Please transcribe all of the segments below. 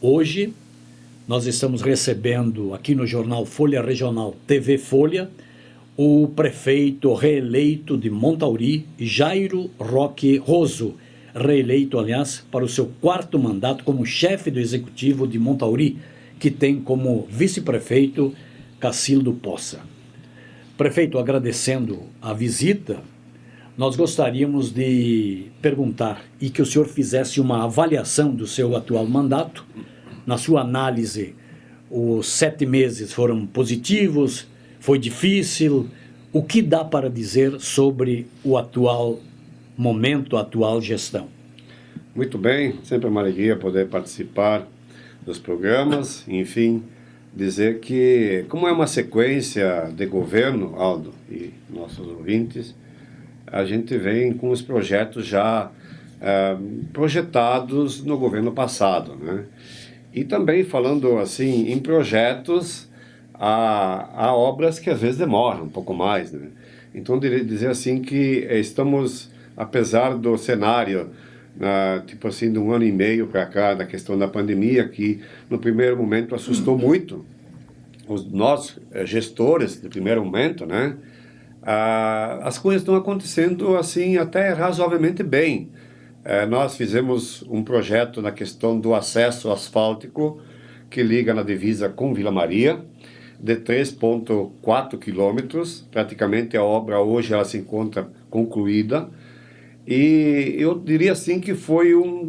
Hoje nós estamos recebendo aqui no jornal Folha Regional TV Folha o prefeito reeleito de Montauri, Jairo Roque Roso, reeleito, aliás, para o seu 4º mandato como chefe do executivo de Montauri, que tem como vice-prefeito Cacildo Poça. Prefeito, agradecendo a visita, nós gostaríamos de perguntar e que o senhor fizesse uma avaliação do seu atual mandato. Na sua análise, os 7 meses foram positivos, foi difícil. O que dá para dizer sobre o atual momento, a atual gestão? Muito bem, sempre uma alegria poder participar dos programas, enfim, dizer que, como é uma sequência de governo, Aldo e nossos ouvintes, a gente vem com os projetos já projetados no governo passado, né? E também falando assim em projetos, há obras que às vezes demoram um pouco mais, né? Então dizer assim que estamos, apesar do cenário, tipo assim, de 1 ano e meio para cá, da questão da pandemia, que no primeiro momento assustou muito nós gestores de primeiro momento, né? As coisas estão acontecendo assim até razoavelmente bem. Nós fizemos um projeto na questão do acesso asfáltico que liga na divisa com Vila Maria, de 3,4 quilômetros. Praticamente a obra hoje ela se encontra concluída. E eu diria assim que foi uma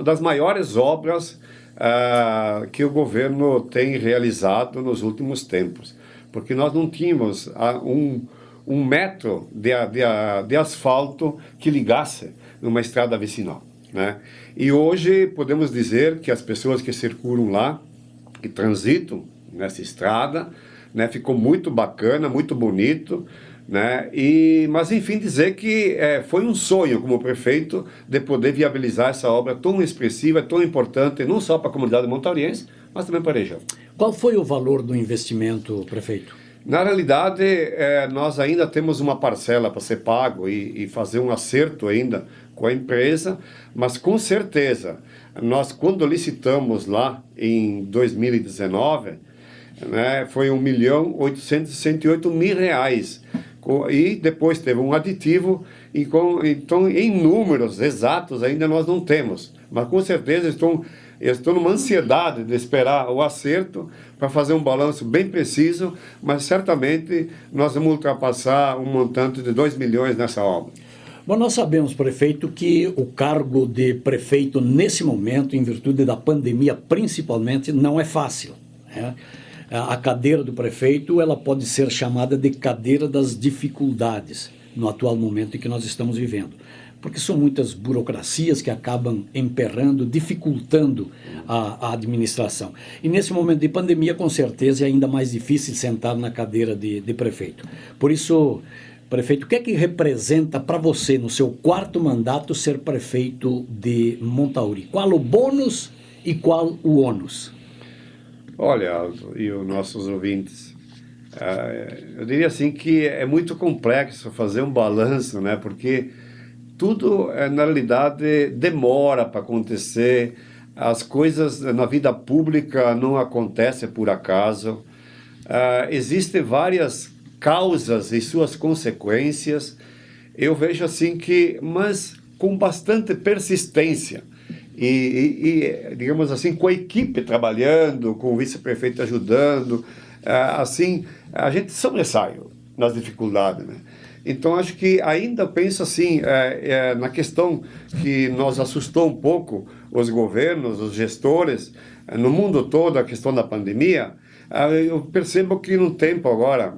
das maiores obras que o governo tem realizado nos últimos tempos. Porque nós não tínhamos um metro de asfalto que ligasse numa estrada vicinal, né? E hoje podemos dizer que as pessoas que circulam lá, que transitam nessa estrada, né, ficou muito bacana, muito bonito, né? Mas enfim, dizer que foi um sonho como prefeito de poder viabilizar essa obra tão expressiva, tão importante, não só para a comunidade montauriense, mas também para a região. Qual foi o valor do investimento, prefeito? Na realidade, nós ainda temos uma parcela para ser pago e fazer um acerto ainda com a empresa, mas com certeza, nós quando licitamos lá em 2019, né, foi R$ 1.868.000, e depois teve um aditivo, então em números exatos ainda nós não temos, mas com certeza estou numa ansiedade de esperar o acerto para fazer um balanço bem preciso, mas certamente nós vamos ultrapassar um montante de 2 milhões nessa obra. Bom, nós sabemos, prefeito, que o cargo de prefeito nesse momento, em virtude da pandemia principalmente, não é fácil, né? A cadeira do prefeito, ela pode ser chamada de cadeira das dificuldades no atual momento em que nós estamos vivendo, porque são muitas burocracias que acabam emperrando, dificultando a administração. E nesse momento de pandemia, com certeza, é ainda mais difícil sentar na cadeira de prefeito. Por isso, prefeito, o que é que representa para você, no seu 4º mandato, ser prefeito de Montauri? Qual o bônus e qual o ônus? Olha, Aldo, e os nossos ouvintes, eu diria assim que é muito complexo fazer um balanço, né? Porque tudo, na realidade, demora para acontecer. As coisas na vida pública não acontecem por acaso. Existem várias causas e suas consequências. Eu vejo assim que, mas com bastante persistência digamos assim, com a equipe trabalhando, com o vice-prefeito ajudando, assim, a gente sobressai nas dificuldades, né? Então, acho que ainda penso assim, na questão que nos assustou um pouco os governos, os gestores, no mundo todo, a questão da pandemia. Eu percebo que no tempo agora,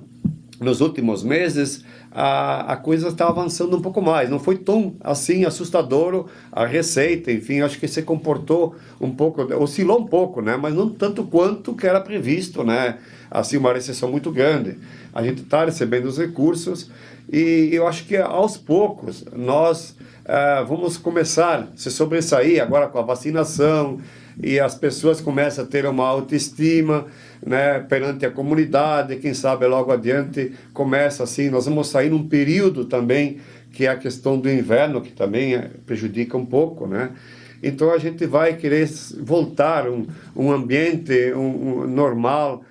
nos últimos meses, a coisa está avançando um pouco mais. Não foi tão assim assustador a receita, enfim, acho que se comportou um pouco, oscilou um pouco, né? Mas não tanto quanto que era previsto, né? Assim, uma recessão muito grande. A gente está recebendo os recursos e eu acho que aos poucos nós vamos começar a se sobressair agora com a vacinação, e as pessoas começam a ter uma autoestima, né, perante a comunidade. Quem sabe logo adiante começa assim, nós vamos sair num período também que é a questão do inverno, que também prejudica um pouco, né? Então a gente vai querer voltar um ambiente normal,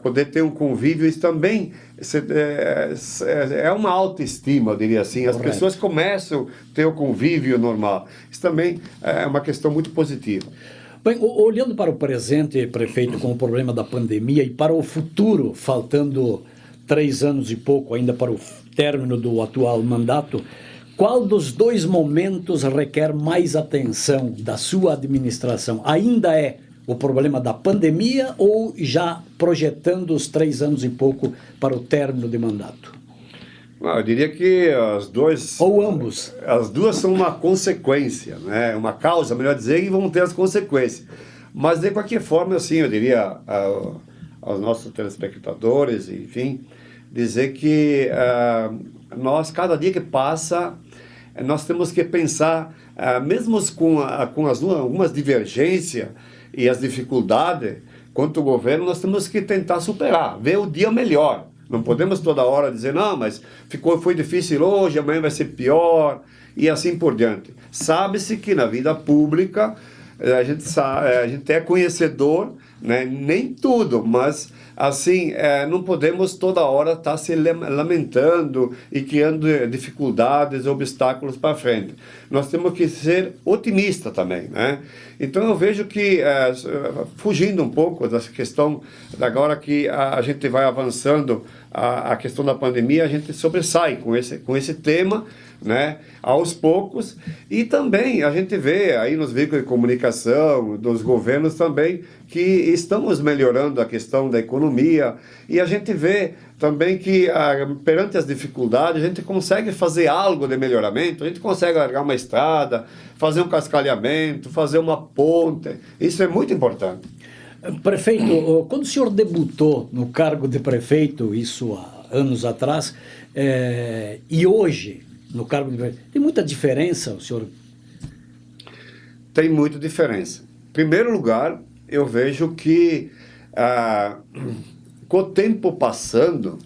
poder ter um convívio. Isso também é uma autoestima, eu diria assim. As Correto. pessoas começam a ter o convívio normal. Isso também é uma questão muito positiva. Bem, olhando para o presente, prefeito, com o problema da pandemia, e para o futuro, faltando 3 anos e pouco ainda para o término do atual mandato, qual dos dois momentos requer mais atenção da sua administração? Ainda é o problema da pandemia ou já projetando os 3 anos e pouco para o término de mandato? Eu diria que as duas... Ou ambos? As duas são uma consequência, né? Uma causa, melhor dizer, e vão ter as consequências. Mas, de qualquer forma, assim, eu diria aos nossos telespectadores, enfim, dizer que nós, cada dia que passa, nós temos que pensar, mesmo com algumas divergências e as dificuldades, quanto ao governo, nós temos que tentar superar, ver o dia melhor. Não podemos toda hora dizer, não, mas foi difícil hoje, amanhã vai ser pior, e assim por diante. Sabe-se que na vida pública, a gente é conhecedor, né? Nem tudo, mas assim, não podemos toda hora estar se lamentando e criando dificuldades, obstáculos para frente. Nós temos que ser otimistas também, né? Então eu vejo que, fugindo um pouco dessa questão, agora que a gente vai avançando a questão da pandemia, a gente sobressai com esse tema, né, aos poucos, e também a gente vê aí nos veículos de comunicação, dos governos também, que estamos melhorando a questão da economia, e a gente vê também que perante as dificuldades a gente consegue fazer algo de melhoramento, a gente consegue largar uma estrada, fazer um cascalhamento, fazer uma ponte, isso é muito importante. Prefeito, quando o senhor debutou no cargo de prefeito, isso há anos atrás, e hoje no cargo de prefeito, tem muita diferença, o senhor? Tem muita diferença. Em primeiro lugar, eu vejo que com o tempo passando,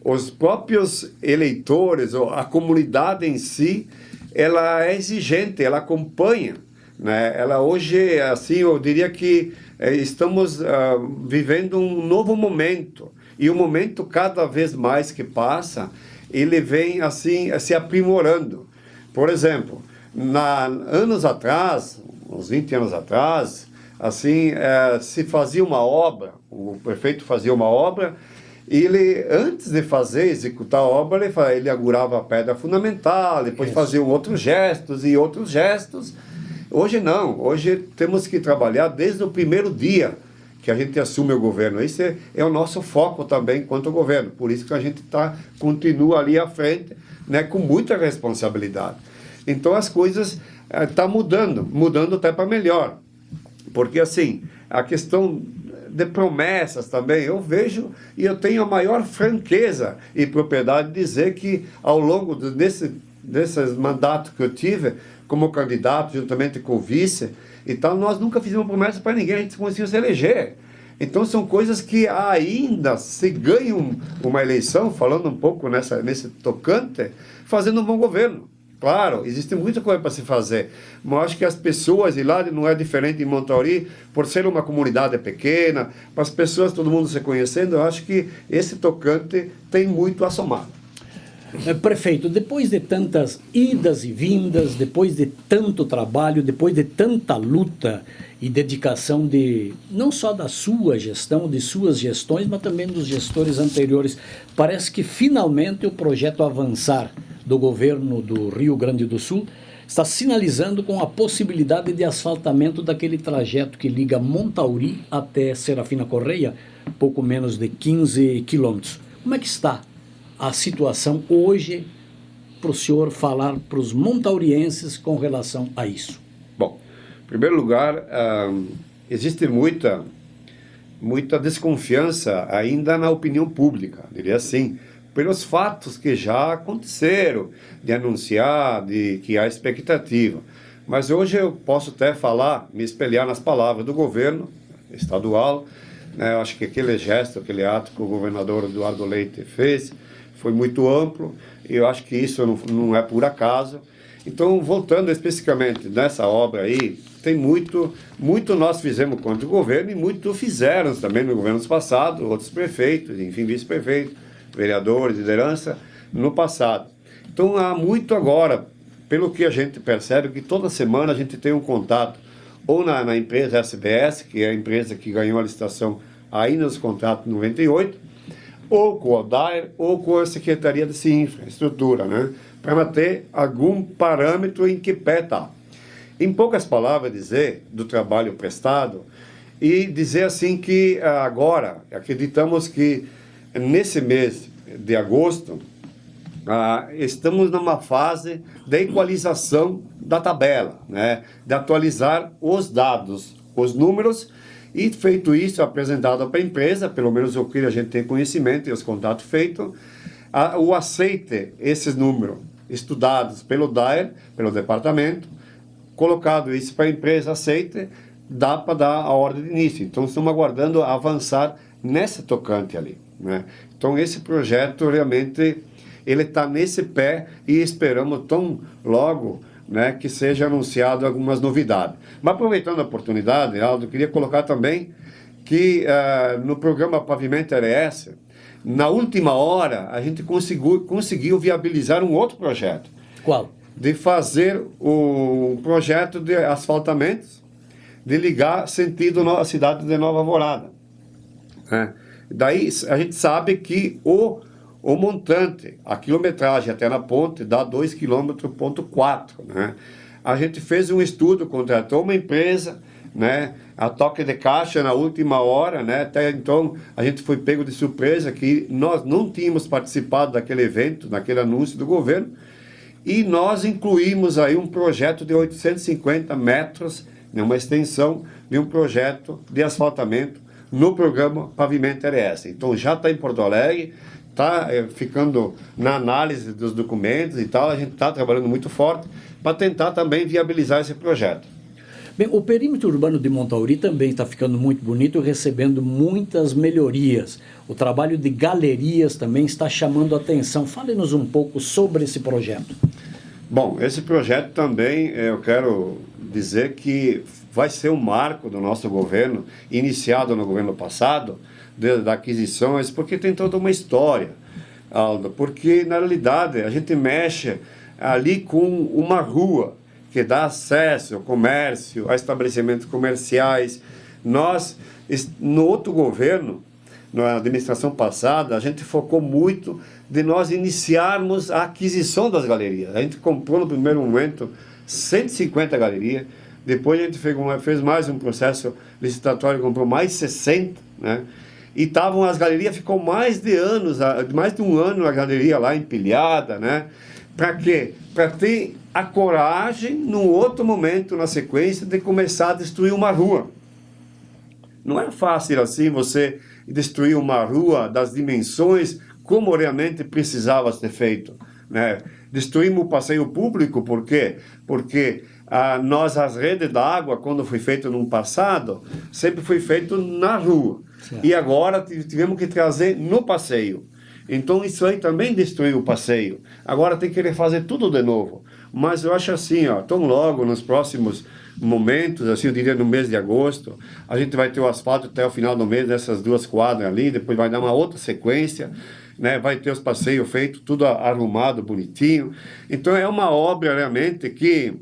os próprios eleitores, ou a comunidade em si, ela é exigente, ela acompanha, né? Ela hoje, assim, eu diria que estamos vivendo um novo momento, e o momento cada vez mais que passa, ele vem assim se aprimorando. Por exemplo, anos atrás, uns 20 anos atrás, assim, se fazia uma obra, o prefeito fazia uma obra, e ele, antes de executar a obra, ele agurava a pedra fundamental, depois fazia outros gestos e outros gestos. Hoje não, hoje temos que trabalhar desde o primeiro dia que a gente assume o governo. Esse é o nosso foco também quanto ao governo, por isso que a gente continua ali à frente, né, com muita responsabilidade. Então as coisas estão mudando até para melhor, porque assim, a questão de promessas também, eu vejo e eu tenho a maior franqueza e propriedade de dizer que ao longo desses mandatos que eu tive como candidato, juntamente com o vice, então nós nunca fizemos promessa para ninguém, a gente conseguiu se eleger. Então são coisas que ainda se ganham uma eleição, falando um pouco nesse tocante, fazendo um bom governo. Claro, existe muita coisa para se fazer, mas eu acho que as pessoas, e lá não é diferente em Montauri, por ser uma comunidade pequena, para as pessoas, todo mundo se conhecendo, eu acho que esse tocante tem muito a somar. Prefeito, depois de tantas idas e vindas, depois de tanto trabalho, depois de tanta luta e dedicação não só da sua gestão, de suas gestões, mas também dos gestores anteriores, parece que finalmente o projeto Avançar do governo do Rio Grande do Sul está sinalizando com a possibilidade de asfaltamento daquele trajeto que liga Montauri até Serafina Correia, pouco menos de 15 quilômetros. Como é que está a situação hoje para o senhor falar para os montaurienses com relação a isso? Bom, em primeiro lugar, existe muita desconfiança ainda na opinião pública, diria assim, pelos fatos que já aconteceram, de anunciar, de que há expectativa. Mas hoje eu posso até me espelhar nas palavras do governo estadual, né? Eu acho que aquele gesto, aquele ato que o governador Eduardo Leite fez, foi muito amplo, eu acho que isso não é por acaso. Então, voltando especificamente nessa obra aí, tem muito nós fizemos contra o governo e muito fizeram também no governo passado, outros prefeitos, enfim, vice-prefeitos, vereadores, liderança, no passado. Então, há muito agora, pelo que a gente percebe, que toda semana a gente tem um contato, ou na empresa SBS, que é a empresa que ganhou a licitação aí nos contratos 98, ou com o DAER, ou com a Secretaria de Infraestrutura, né? Para ter algum parâmetro em que pé está. Em poucas palavras, dizer do trabalho prestado e dizer assim que agora, acreditamos que nesse mês de agosto, estamos numa fase de equalização da tabela, né? De atualizar os dados, os números, e feito isso, apresentado para a empresa, pelo menos o que a gente tem conhecimento e os contatos feitos, o aceite, esses números estudados pelo DAER, pelo departamento, colocado isso para a empresa aceite, dá para dar a ordem de início. Então, estamos aguardando avançar nessa tocante ali, né? Então, esse projeto realmente, ele está nesse pé e esperamos tão logo, né, que seja anunciado algumas novidades. Mas aproveitando a oportunidade, Aldo, eu queria colocar também que no programa Pavimento RS, na última hora, a gente conseguiu viabilizar um outro projeto. Qual? De fazer um projeto de asfaltamentos, de ligar sentido a cidade de Nova Alvorada. Daí a gente sabe que o montante, a quilometragem até na ponte dá 2,4 km, né? A gente fez um estudo, contratou uma empresa, né? A toque de caixa na última hora, né? Até então a gente foi pego de surpresa que nós não tínhamos participado daquele evento, daquele anúncio do governo, e nós incluímos aí um projeto de 850 metros, né? Uma extensão de um projeto de asfaltamento no programa Pavimento RS. Então já está em Porto Alegre, está ficando na análise dos documentos e tal, a gente está trabalhando muito forte para tentar também viabilizar esse projeto. Bem, o perímetro urbano de Montauri também está ficando muito bonito, recebendo muitas melhorias. O trabalho de galerias também está chamando a atenção. Fale-nos um pouco sobre esse projeto. Bom, esse projeto também, eu quero dizer que vai ser um marco do nosso governo, iniciado no governo passado, da aquisição, mas porque tem toda uma história, Aldo, porque na realidade a gente mexe ali com uma rua que dá acesso ao comércio, a estabelecimentos comerciais. Nós, no outro governo, na administração passada, a gente focou muito de nós iniciarmos a aquisição das galerias. A gente comprou no primeiro momento 150 galerias, depois a gente fez mais um processo licitatório, comprou mais 60, né? E as galerias, ficou mais de um ano a galeria lá empilhada, né? Para quê? Para ter a coragem, num outro momento, na sequência, de começar a destruir uma rua. Não é fácil assim você destruir uma rua das dimensões como realmente precisava ser feito, né? Destruímos o passeio público, por quê? Porque as redes d'água, quando foi feito no passado, sempre foi feito na rua. Certo. E agora tivemos que trazer no passeio. Então isso aí também destruiu o passeio. Agora tem que refazer tudo de novo. Mas eu acho assim, tão logo nos próximos momentos, assim, eu diria no mês de agosto, a gente vai ter o asfalto até o final do mês nessas duas quadras ali, depois vai dar uma outra sequência, né? Vai ter os passeios feitos, tudo arrumado, bonitinho. Então é uma obra realmente que,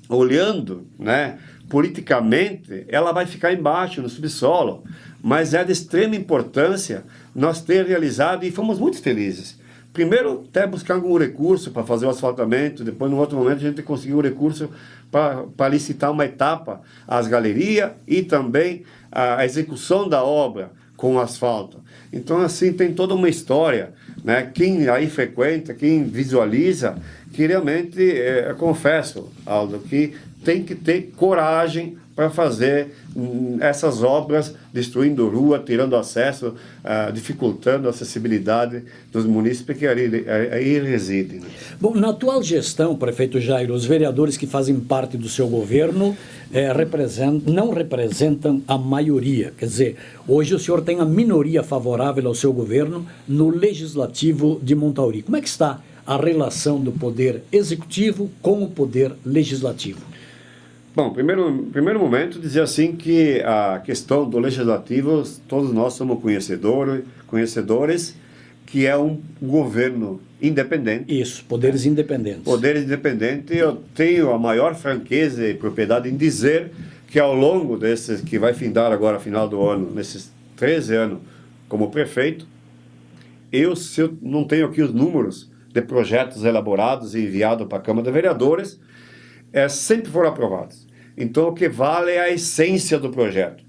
olhando, né, politicamente, ela vai ficar embaixo, no subsolo, mas é de extrema importância nós ter realizado, e fomos muito felizes. Primeiro, até buscar algum recurso para fazer o asfaltamento, depois, num outro momento, a gente conseguiu um recurso para licitar uma etapa, as galerias e também a execução da obra com asfalto. Então, assim, tem toda uma história, né? Quem aí frequenta, quem visualiza, que realmente, confesso, Aldo, que tem que ter coragem para fazer essas obras, destruindo rua, tirando acesso, dificultando a acessibilidade dos munícipes que aí residem. Né? Bom, na atual gestão, prefeito Jairo, os vereadores que fazem parte do seu governo não representam a maioria. Quer dizer, hoje o senhor tem a minoria favorável ao seu governo no Legislativo de Montauri. Como é que está a relação do poder executivo com o poder legislativo? Bom, primeiro momento, dizer assim que a questão do legislativo, todos nós somos conhecedores, que é um governo independente. Isso, poderes independentes. Poderes independentes, eu tenho a maior franqueza e propriedade em dizer que ao longo desses, que vai findar agora, final do ano, nesses 13 anos como prefeito, se eu não tenho aqui os números de projetos elaborados e enviados para a Câmara de Vereadores, sempre foram aprovados. Então, o que vale é a essência do projeto,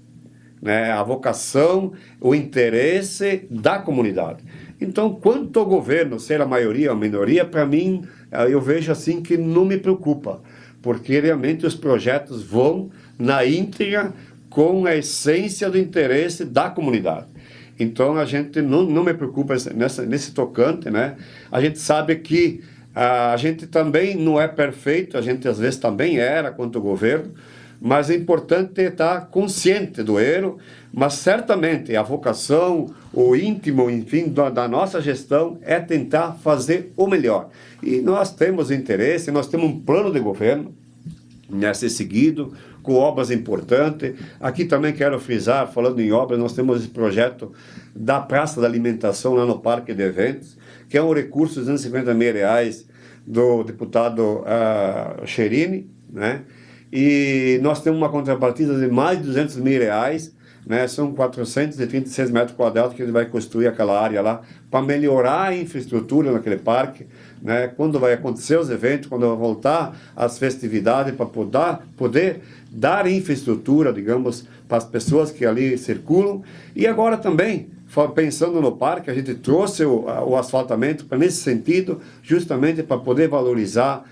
né? A vocação, o interesse da comunidade. Então, quanto ao governo ser a maioria ou a minoria, para mim, eu vejo assim que não me preocupa, porque realmente os projetos vão na íntegra com a essência do interesse da comunidade. Então, a gente não me preocupa nesse tocante, né? A gente sabe que a gente também não é perfeito, a gente às vezes também era quanto ao governo, mas é importante estar consciente do erro, mas certamente a vocação, o íntimo, enfim, da nossa gestão é tentar fazer o melhor. E nós temos interesse, nós temos um plano de governo a ser seguido, com obras importantes. Aqui também quero frisar, falando em obras, nós temos esse projeto da Praça da Alimentação lá no Parque de Eventos, que é um recurso de R$250 mil do deputado Cherini, né? E nós temos uma contrapartida de mais de R$200 mil, né? São 436 metros quadrados que ele vai construir aquela área lá para melhorar a infraestrutura naquele parque, né? Quando vai acontecer os eventos, quando vai voltar as festividades, para poder dar infraestrutura, digamos, para as pessoas que ali circulam. E agora também, pensando no parque, a gente trouxe o asfaltamento nesse sentido, justamente para poder valorizar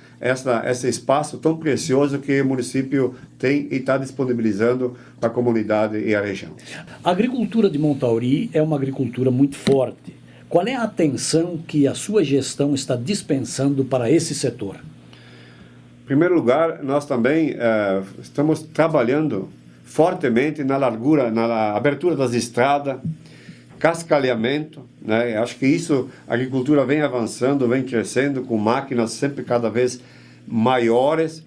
esse espaço tão precioso que o município tem e está disponibilizando para a comunidade e a região. A agricultura de Montauri é uma agricultura muito forte. Qual é a atenção que a sua gestão está dispensando para esse setor? Em primeiro lugar, nós também estamos trabalhando fortemente na largura, na abertura das estradas, cascalhamento, né? Acho que isso, a agricultura vem avançando, vem crescendo com máquinas sempre cada vez maiores,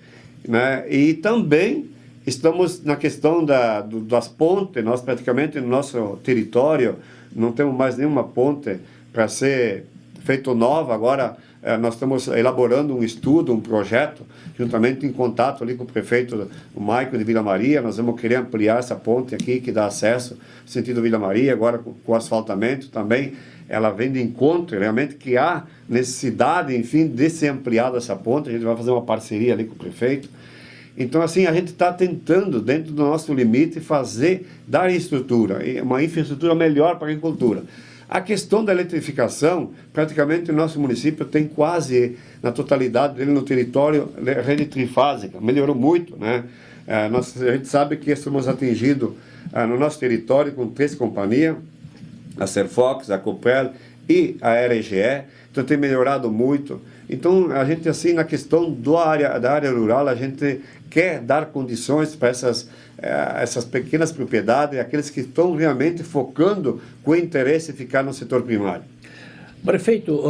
né? E também estamos na questão das pontes. Nós praticamente no nosso território não temos mais nenhuma ponte para ser feito nova. Agora nós estamos elaborando um estudo, um projeto, juntamente em contato ali com o prefeito, o Maico de Vila Maria. Nós vamos querer ampliar essa ponte aqui, que dá acesso sentido Vila Maria, agora com o asfaltamento também. Ela vem de encontro, realmente, que há necessidade, enfim, de ser ampliada essa ponte. A gente vai fazer uma parceria ali com o prefeito. Então, assim, a gente está tentando, dentro do nosso limite, dar estrutura, uma infraestrutura melhor para a agricultura. A questão da eletrificação, praticamente o nosso município tem quase, na totalidade dele no território, rede trifásica, melhorou muito, né? A gente sabe que somos atingidos no nosso território com 3 companhias, a Serfox, a Copel e a RGE, então tem melhorado muito. Então, a gente, assim, na questão da área rural, a gente quer dar condições para essas pequenas propriedades, aqueles que estão realmente focando com interesse em ficar no setor primário. Prefeito,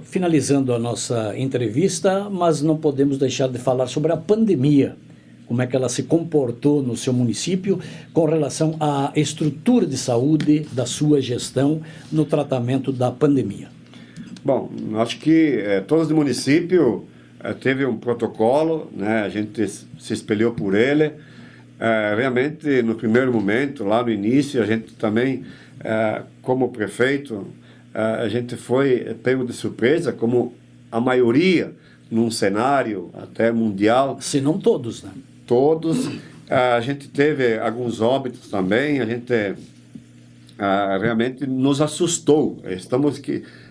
finalizando a nossa entrevista, mas não podemos deixar de falar sobre a pandemia. Como é que ela se comportou no seu município com relação à estrutura de saúde da sua gestão no tratamento da pandemia? Bom, acho que todos os municípios teve um protocolo, né? A gente se espelhou por ele. Realmente, no primeiro momento, lá no início, a gente também, como prefeito, a gente foi pego de surpresa, como a maioria, num cenário até mundial. Se não todos, né? Todos. A gente teve alguns óbitos também, a gente realmente nos assustou. Estamos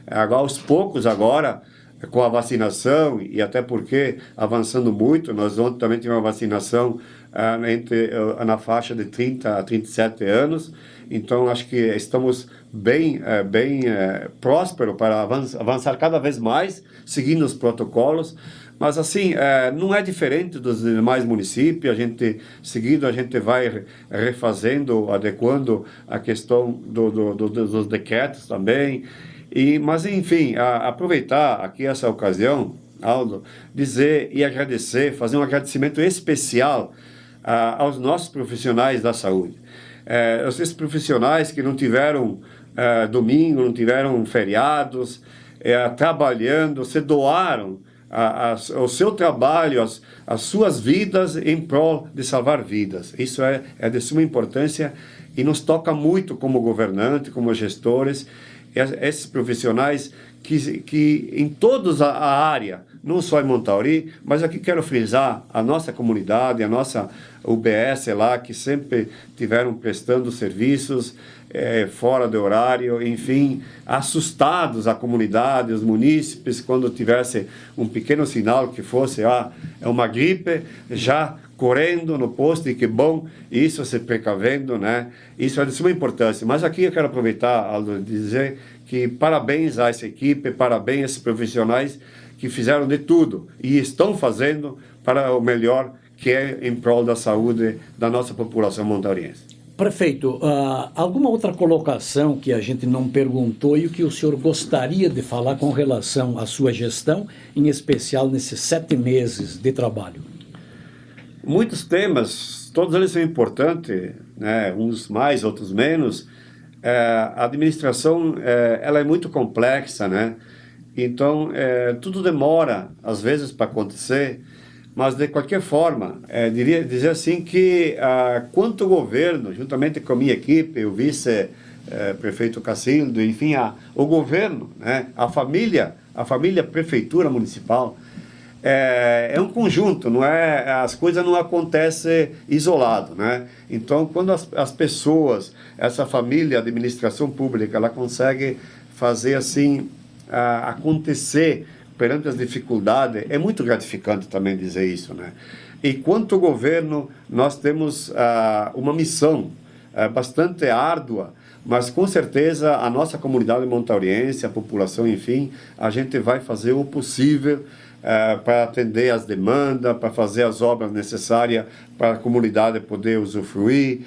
aos poucos agora, com a vacinação, e até porque avançando muito, nós ontem também tivemos uma vacinação na faixa de 30 a 37 anos, então acho que estamos bem prósperos para avançar cada vez mais, seguindo os protocolos. Mas assim, não é diferente dos demais municípios. A gente vai refazendo, adequando a questão dos decretos também. Mas, enfim, aproveitar aqui essa ocasião, Aldo, dizer e agradecer, fazer um agradecimento especial aos nossos profissionais da saúde. Esses profissionais que não tiveram domingo, não tiveram feriados, trabalhando, se doaram o seu trabalho, as suas vidas em prol de salvar vidas. Isso é de suma importância e nos toca muito como governante, como gestores, esses profissionais que em toda a área, não só em Montauri, mas aqui quero frisar a nossa comunidade, a nossa UBS lá, que sempre tiveram prestando serviços fora do horário, enfim, assustados a comunidade, os munícipes, quando tivesse um pequeno sinal que fosse, é uma gripe, já correndo no posto, e que bom, isso se precavendo, né? Isso é de suma importância. Mas aqui eu quero aproveitar, Aldo, dizer que parabéns a essa equipe, parabéns a esses profissionais que fizeram de tudo e estão fazendo para o melhor, que é em prol da saúde da nossa população montauriense. Prefeito, alguma outra colocação que a gente não perguntou e o que o senhor gostaria de falar com relação à sua gestão, em especial nesses 7 meses de trabalho? Muitos temas, todos eles são importantes, né? Uns mais, outros menos. A administração ela é muito complexa, né? Então, tudo demora, às vezes, para acontecer, mas, de qualquer forma, dizer assim que, quanto o governo, juntamente com a minha equipe, o vice-prefeito Cacildo, enfim, o governo, né? a família prefeitura municipal, é um conjunto, não é? As coisas não acontecem isolado, né? Então, quando as pessoas, essa família, a administração pública, ela consegue fazer assim acontecer perante as dificuldades, é muito gratificante também dizer isso, né? E quanto ao governo, nós temos uma missão bastante árdua, mas com certeza a nossa comunidade montauriense, a população, enfim, a gente vai fazer o possível para atender as demandas, para fazer as obras necessárias para a comunidade poder usufruir.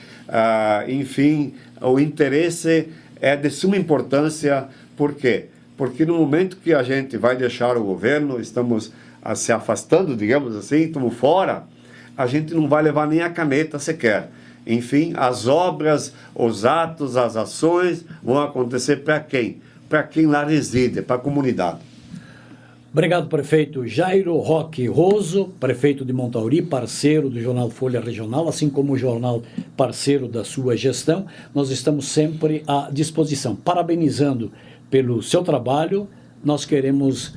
Enfim, o interesse é de suma importância. Por quê? Porque no momento que a gente vai deixar o governo, estamos se afastando, digamos assim, estamos fora, a gente não vai levar nem a caneta sequer. Enfim, as obras, os atos, as ações vão acontecer para quem? Para quem lá reside, para a comunidade. Obrigado, prefeito Jairo Roque Roso, prefeito de Montauri, parceiro do Jornal Folha Regional, assim como o jornal parceiro da sua gestão. Nós estamos sempre à disposição. Parabenizando pelo seu trabalho, nós queremos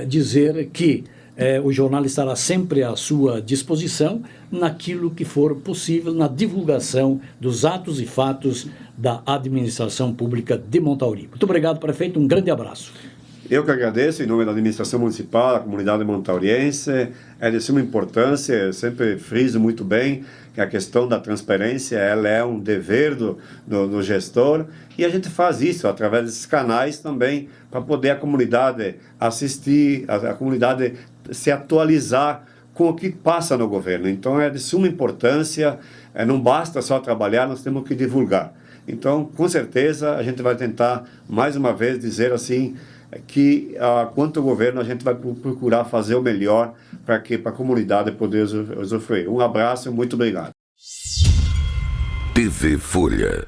dizer que o jornal estará sempre à sua disposição naquilo que for possível, na divulgação dos atos e fatos da administração pública de Montauri. Muito obrigado, prefeito, um grande abraço. Eu que agradeço, em nome da administração municipal, da comunidade montauriense, é de suma importância, eu sempre friso muito bem que a questão da transparência, ela é um dever do gestor, e a gente faz isso através desses canais também, para poder a comunidade assistir, a comunidade se atualizar com o que passa no governo. Então é de suma importância, não basta só trabalhar, nós temos que divulgar. Então, com certeza, a gente vai tentar, mais uma vez, dizer assim, que quanto ao governo a gente vai procurar fazer o melhor para a comunidade poder usufruir. Um abraço e muito obrigado. TV Folha.